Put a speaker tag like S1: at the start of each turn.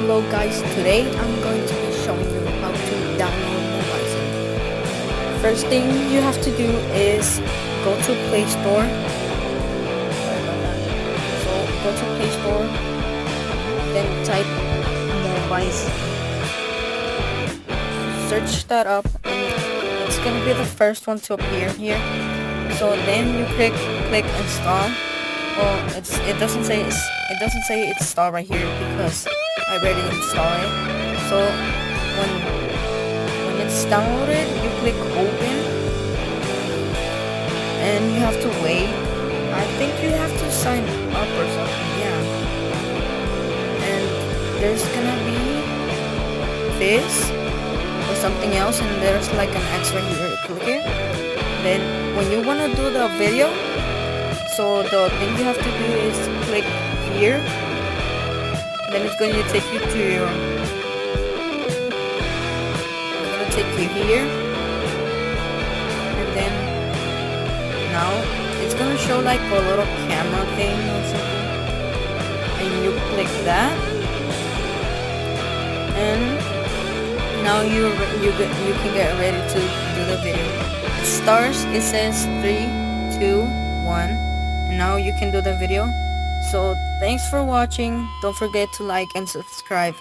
S1: Hello guys, today I'm going to be showing you how to download Mobizen. First thing you have to do is go to Play Store. Sorry about that. So go to Play Store, then type Mobizen. Search that up and it's gonna be the first one to appear here. So then you click install. Well, it doesn't say it's installed right here because I already installed it. So when it's downloaded, you click open, and you have to wait. I think you have to sign up or something. Yeah. And there's gonna be this or something else, and there's like an X right here. Click it. Then when you wanna do the video, so the thing you have to do is click here. Then it's going to take you to your. It's going to take you here, and then now it's going to show like a little camera thing or something, and you click that, and now you can get ready to do the video. It starts. It says 3, 2, 1. And now you can do the video. So thanks for watching. Don't forget to like and subscribe.